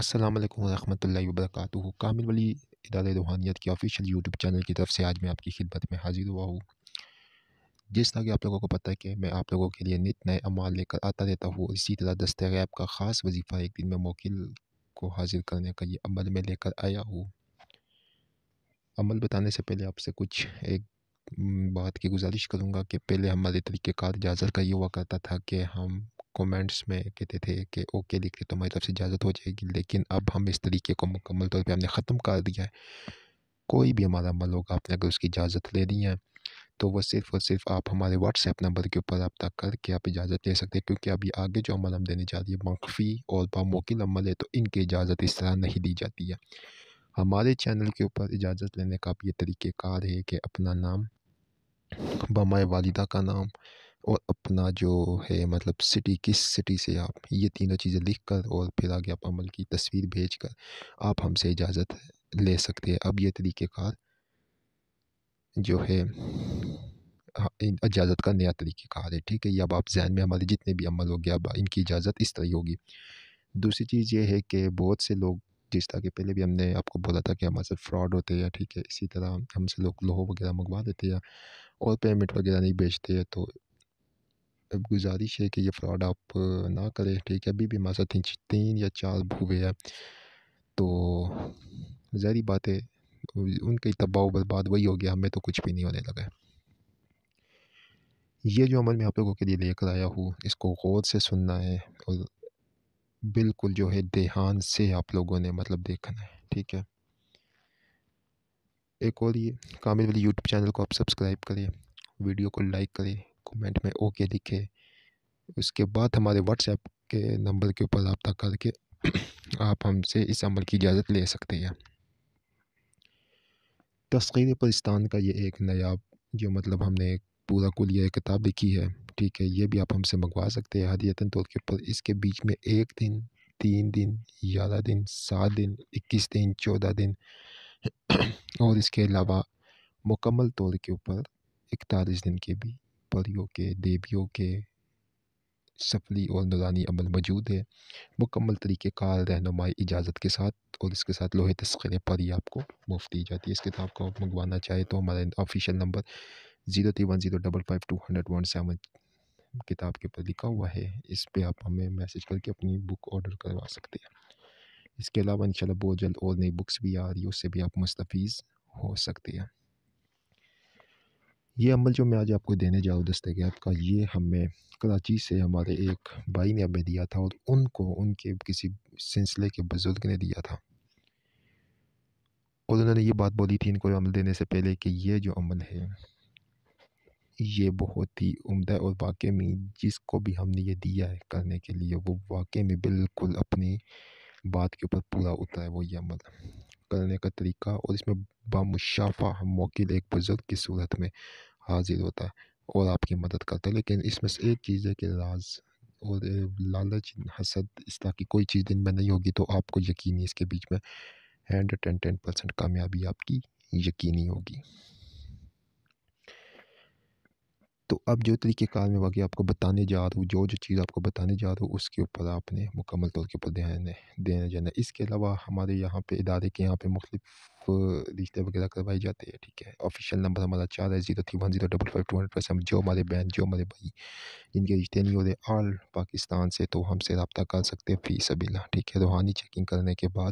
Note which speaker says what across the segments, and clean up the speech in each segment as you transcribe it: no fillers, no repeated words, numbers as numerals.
Speaker 1: السلام علیکم ورحمۃ اللہ وبرکاتہ۔ کامل ولی ادارے روحانیت کی آفیشیل یوٹیوب چینل کی طرف سے آج میں آپ کی خدمت میں حاضر ہوا ہوں۔ جس طرح کہ آپ لوگوں کو پتہ ہے کہ میں آپ لوگوں کے لیے نت نئے اعمال لے کر آتا رہتا ہوں، اسی طرح دستے غیب کا خاص وظیفہ ایک دن میں موکل کو حاضر کرنے کا یہ عمل میں لے کر آیا ہوں۔ عمل بتانے سے پہلے آپ سے کچھ ایک بات کی گزارش کروں گا کہ پہلے ہمارے طریقہ کار اجازت کا یہ ہوا کرتا تھا کہ ہم کومنٹس میں کہتے تھے کہ اوکے لکھ کے تمہاری طرف سے اجازت ہو جائے گی، لیکن اب ہم اس طریقے کو مکمل طور پہ ہم نے ختم کر دیا ہے۔ کوئی بھی ہمارا عمل ہوگا، آپ نے اگر اس کی اجازت لے لی ہے تو وہ صرف اور صرف آپ ہمارے واٹس ایپ نمبر کے اوپر رابطہ کر کے آپ اجازت لے سکتے ہیں، کیونکہ ابھی آگے جو عمل ہم دینے جا رہی ہے مخفی اور باموکل عمل ہے، تو ان کی اجازت اس طرح نہیں دی جاتی ہے۔ ہمارے چینل کے اوپر اجازت لینے کا بھی یہ طریقہ کار ہے کہ اپنا نام، بامائے والدہ کا نام اور اپنا جو ہے مطلب سٹی، کس سٹی سے آپ، یہ تینوں چیزیں لکھ کر اور پھر آگے آپ عمل کی تصویر بھیج کر آپ ہم سے اجازت لے سکتے ہیں۔ اب یہ طریقہ کار جو ہے اجازت کا نیا طریقہ کار ہے، ٹھیک ہے۔ یہ اب آپ ذہن میں ہمارے جتنے بھی عمل ہو گیا اب ان کی اجازت اس طرح ہی ہوگی۔ دوسری چیز یہ ہے کہ بہت سے لوگ، جس طرح کہ پہلے بھی ہم نے آپ کو بولا تھا کہ ہمارے ساتھ فراڈ ہوتے ہیں، ٹھیک ہے، اسی طرح ہم سے لوگ لوہو وغیرہ منگوا دیتے ہیں اور پیمنٹ وغیرہ نہیں بھیجتے ہیں، تو اب گزارش ہے کہ یہ فراڈ آپ نہ کریں، ٹھیک ہے۔ ابھی بھی ہمارے ساتھ 3 یا 4 ہوئے ہیں، تو ظاہری بات ہے ان کی تباہ و برباد وہی ہو گیا، ہمیں تو کچھ بھی نہیں ہونے لگا ہے۔ یہ جو عمل میں آپ لوگوں کے لیے لے کر آیا ہوں، اس کو غور سے سننا ہے اور بالکل جو ہے دھیان سے آپ لوگوں نے مطلب دیکھنا ہے، ٹھیک ہے۔ ایک اور یہ کامل والی یوٹیوب چینل کو آپ سبسکرائب کریں، ویڈیو کو لائک کریں، کومنٹ میں اوکے لکھیں، اس کے بعد ہمارے واٹس ایپ کے نمبر کے اوپر رابطہ کر کے آپ ہم سے اس عمل کی اجازت لے سکتے ہیں۔ تسخیر پاکستان کا یہ ایک نیا جو مطلب ہم نے ایک پورا کلیہ کتاب لکھی ہے، ٹھیک ہے، یہ بھی آپ ہم سے منگوا سکتے ہیں ہدیتاً طور کے اوپر۔ اس کے بیچ میں 1 دن، 3 دن، 11 دن، 7 دن، 21 دن، 14 دن اور اس کے علاوہ مکمل طور کے اوپر 41 دن کے بھی پریوں کے، دیویوں کے سفلی اور نورانی عمل موجود ہے، مکمل طریقہ کار رہنمائی اجازت کے ساتھ، اور اس کے ساتھ لوہے تسخیر پری آپ کو مفت دی جاتی ہے۔ اس کتاب کو آپ منگوانا چاہے تو ہمارا آفیشیل نمبر 0310552117 کتاب کے اوپر لکھا ہوا ہے، اس پہ آپ ہمیں میسج کر کے اپنی بک آرڈر کروا سکتے ہیں۔ اس کے علاوہ انشاءاللہ بہت جلد اور نئی بکس بھی آ رہی ہے، اس سے بھی آپ مستفیض ہو سکتے ہیں۔ یہ عمل جو میں آج آپ کو دینے جا رہا ہوں دستے غیب کا، یہ ہمیں کراچی سے ہمارے ایک بھائی نے ہمیں دیا تھا، اور ان کو ان کے کسی سلسلے کے بزرگ نے دیا تھا، اور انہوں نے یہ بات بولی تھی ان کو عمل دینے سے پہلے کہ یہ جو عمل ہے یہ بہت ہی عمدہ، اور واقع میں جس کو بھی ہم نے یہ دیا ہے کرنے کے لیے وہ واقع میں بالکل اپنی بات کے اوپر پورا اترا ہے، وہ یہ عمل کرنے کا طریقہ، اور اس میں بامشافہ موکل ایک بزرگ کی صورت میں حاضر ہوتا ہے اور آپ کی مدد کرتا ہے۔ لیکن اس میں سے ایک چیز ہے کہ راز اور لالچ، حسد، اس طرح کی کوئی چیز دن میں نہیں ہوگی، تو آپ کو یقینی اس کے بیچ میں 110% کامیابی آپ کی یقینی ہوگی۔ تو اب جو طریقہ کار میں واقعی آپ کو بتانے جا رہا ہوں، جو چیز آپ کو بتانے جا رہا ہوں، اس کے اوپر آپ نے مکمل طور کے اوپر دھیان دینا جانا ہے۔ اس کے علاوہ ہمارے یہاں پہ ادارے کے یہاں پہ مختلف رشتے وغیرہ کروائے جاتے ہیں، ٹھیک ہے۔ آفیشیل نمبر ہمارا 4 ہے 0310552200۔ جو ہمارے بہن، جو ہمارے بھائی جن کے رشتے نہیں ہوتے آل پاکستان سے، تو ہم سے رابطہ کر سکتے ہیں فی سبیل، ٹھیک ہے۔ روحانی چیکنگ کرنے کے بعد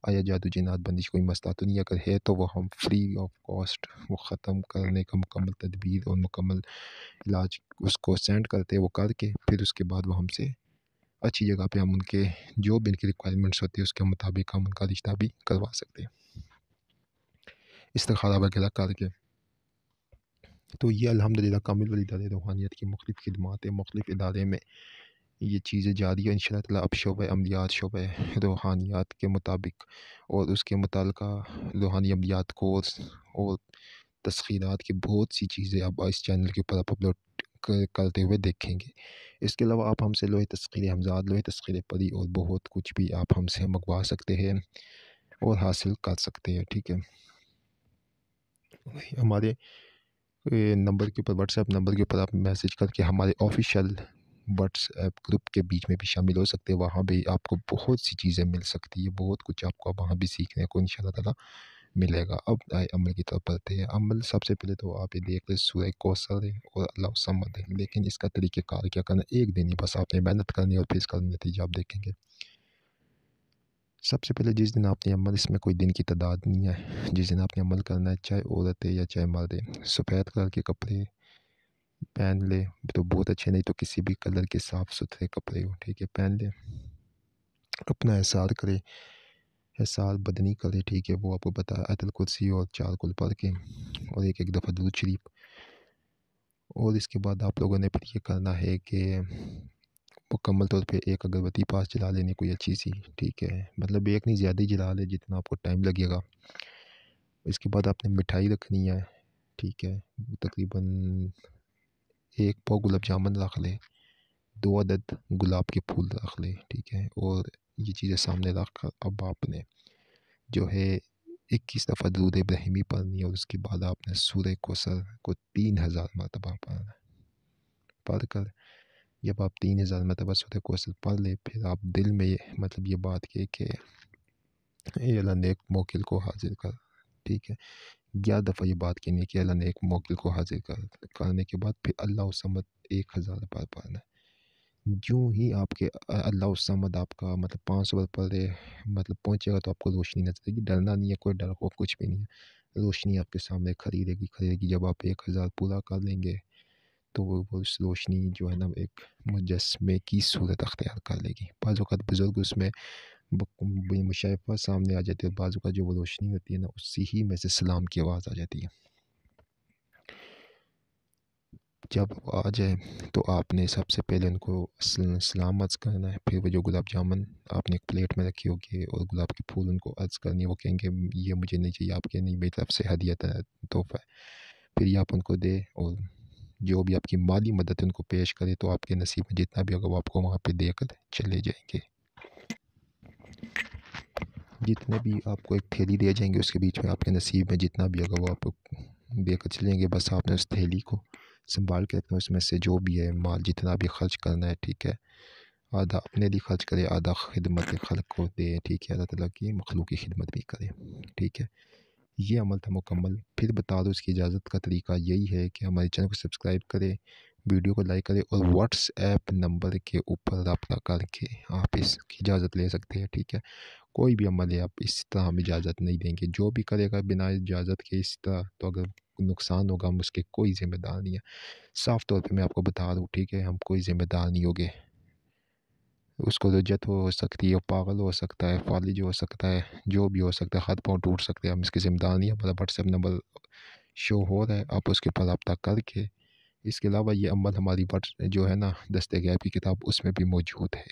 Speaker 1: آیا جادو جنات بندش کوئی مسئلہ تو نہیں، اگر ہے تو وہ ہم فری آف کاسٹ وہ ختم کرنے کا مکمل تدبیر اور مکمل علاج اس کو سینڈ کرتے، وہ کر کے پھر اس کے بعد وہ ہم سے اچھی جگہ پہ ہم ان کے جو بھی ان کی ریکوائرمنٹس ہوتی ہے اس کے مطابق ہم ان کا رشتہ بھی کروا سکتے ہیں، استخارہ وغیرہ کر کے۔ تو یہ الحمدللہ کامل ولی ادارے روحانیت کی مختلف خدمات ہیں، مختلف ادارے میں یہ چیزیں جاری ہیں انشاءاللہ تعالیٰ۔ اب شعبہ عملیات، شعبہ روحانیات کے مطابق اور اس کے متعلقہ روحانی عملیات کورس اور تسخیرات کی بہت سی چیزیں اب اس چینل کے اوپر آپ اپلوڈ کرتے ہوئے دیکھیں گے۔ اس کے علاوہ آپ ہم سے لوہے تسخیر ہمزاد، لوہے تسخیر پری اور بہت کچھ بھی آپ ہم سے منگوا سکتے ہیں اور حاصل کر سکتے ہیں، ٹھیک ہے۔ ہمارے نمبر کے اوپر، واٹس ایپ نمبر کے اوپر آپ میسج کر کے ہمارے آفیشیل واٹس ایپ گروپ کے بیچ میں بھی شامل ہو سکتے ہیں، وہاں بھی آپ کو بہت سی چیزیں مل سکتی ہے، بہت کچھ آپ کو وہاں بھی سیکھنے کو انشاءاللہ تعالیٰ ملے گا۔ اب آئے عمل کی طرف بڑھتے ہیں۔ عمل سب سے پہلے تو آپ یہ دیکھ لیں سورہ کوثر ہے اور اللہ صمد ہے، لیکن اس کا طریقہ کار کیا کرنا، ایک دن ہی بس آپ نے محنت کرنی ہے اور پھر اس کا نتیجہ آپ دیکھیں گے۔ سب سے پہلے جس دن آپ نے عمل، اس میں کوئی دن کی تعداد نہیں ہے، جس دن آپ نے عمل کرنا ہے، چاہے عورت ہے یا چاہے مرد ہے، سفید کلر کے کپڑے پہن لے تو بہت اچھے، نہیں تو کسی بھی کلر کے صاف ستھرے کپڑے ہو، ٹھیک ہے، پہن لے، اپنا احسار کرے، احسار بدنی کرے، ٹھیک ہے، وہ آپ کو بتا آیت الکرسی اور 4 کل پڑھ کے اور ایک دفعہ درود شریف، اور اس کے بعد آپ لوگوں نے پھر یہ کرنا ہے کہ مکمل طور پہ ایک اگربتی پاس جلا لینی، کوئی اچھی سی، ٹھیک ہے، مطلب ایک نہیں زیادہ ہی جلا لے جتنا آپ کو ٹائم لگے گا۔ اس کے بعد آپ نے مٹھائی رکھنی ہے، ٹھیک ہے، تقریباً 1 پاؤ گلاب جامن رکھ لے، 2 عدد گلاب کے پھول رکھ لے، ٹھیک ہے، اور یہ چیزیں سامنے رکھ کر اب آپ نے جو ہے 21 دفعہ درود ابراہیمی پڑھنی ہے، اور اس کے بعد آپ نے سورہ کوثر کو 3000 مرتبہ پڑھنا ہے۔ پڑھ کر جب آپ 3000 مرتبہ سورہ کوثر پڑھ لے، پھر آپ دل میں مطلب یہ بات کہ اے اللہ نیک موکل کو حاضر کر، ٹھیک ہے، 11 دفعہ یہ بات کہنی ہے کہ اللہ نیک موکل کو حاضر کرنے کے بعد پھر اللہ الصمد 1000 بار پڑھنا ہے۔ جو ہی آپ کے اللہ الصمد آپ کا مطلب 500 بار پڑھے مطلب پہنچے گا تو آپ کو روشنی نظر آئے گی، ڈرنا نہیں ہے، کوئی ڈر خوف کچھ بھی نہیں ہے، روشنی آپ کے سامنے کھڑی رہے گی۔ جب آپ 1000 پورا کر لیں گے تو وہ اس روشنی جو ہے نا ایک مجسمے کی صورت اختیار کر لے گی۔ بعض اوقات بزرگ اس میں مشائفہ سامنے آ جاتے ہیں، بعض اوقات جو وہ روشنی ہوتی ہے نا اسی ہی میں سے سلام کی آواز آ جاتی ہے۔ جب وہ آ جائے تو آپ نے سب سے پہلے ان کو سلام عرض کرنا ہے، پھر وہ جو گلاب جامن آپ نے ایک پلیٹ میں رکھی ہوگی اور گلاب کے پھول ان کو عرض کرنی ہے، وہ کہیں گے یہ مجھے نہیں چاہیے، آپ کے نہیں، میری طرف سے ہدیت ہے، تحفہ ہے، پھر یہ آپ ان کو دے، اور جو بھی آپ کی مالی مدد ان کو پیش کرے تو آپ کے نصیب میں جتنا بھی ہوگا وہ آپ کو وہاں پہ دے کر چلے جائیں گے۔ جتنے بھی آپ کو ایک تھیلی دے جائیں گے اس کے بیچ میں آپ کے نصیب میں جتنا بھی ہوگا وہ آپ دے کر چلیں گے، بس آپ نے اس تھیلی کو سنبھال کے رکھنا، اس میں سے جو بھی ہے مال جتنا بھی خرچ کرنا ہے، ٹھیک ہے، آدھا اپنے لیے خرچ کرے، آدھا خدمت خلق کو دے، ٹھیک ہے، اللہ تعالیٰ کی مخلوق کی خدمت بھی کرے، ٹھیک ہے۔ یہ عمل تھا مکمل۔ پھر بتا دو اس کی اجازت کا طریقہ یہی ہے کہ ہمارے چینل کو سبسکرائب کرے، ویڈیو کو لائک کرے، اور واٹس ایپ نمبر کے اوپر رابطہ کر کے آپ اس کی اجازت لے سکتے ہیں، ٹھیک ہے۔ کوئی بھی عمل ہے آپ اس طرح ہم اجازت نہیں دیں گے، جو بھی کرے گا بنا اجازت کے اس طرح تو اگر نقصان ہوگا ہم اس کے کوئی ذمہ دار نہیں ہے، صاف طور پہ میں آپ کو بتا دوں، ٹھیک ہے، ہم کوئی ذمہ دار نہیں ہوگے۔ اس کو رجت ہو سکتی ہے، پاگل ہو سکتا ہے، فالج ہو سکتا ہے، جو بھی ہو سکتا ہے، ہاتھ پاؤں ٹوٹ سکتے ہیں، ہم اس کی ذمہ دار نہیں ہے۔ ہمارا واٹس ایپ نمبر شو ہو رہا ہے، آپ اس کے اوپر رابطہ کر کے، اس کے علاوہ یہ عمل ہماری جو ہے نا دستے غیب کی کتاب اس میں بھی موجود ہے۔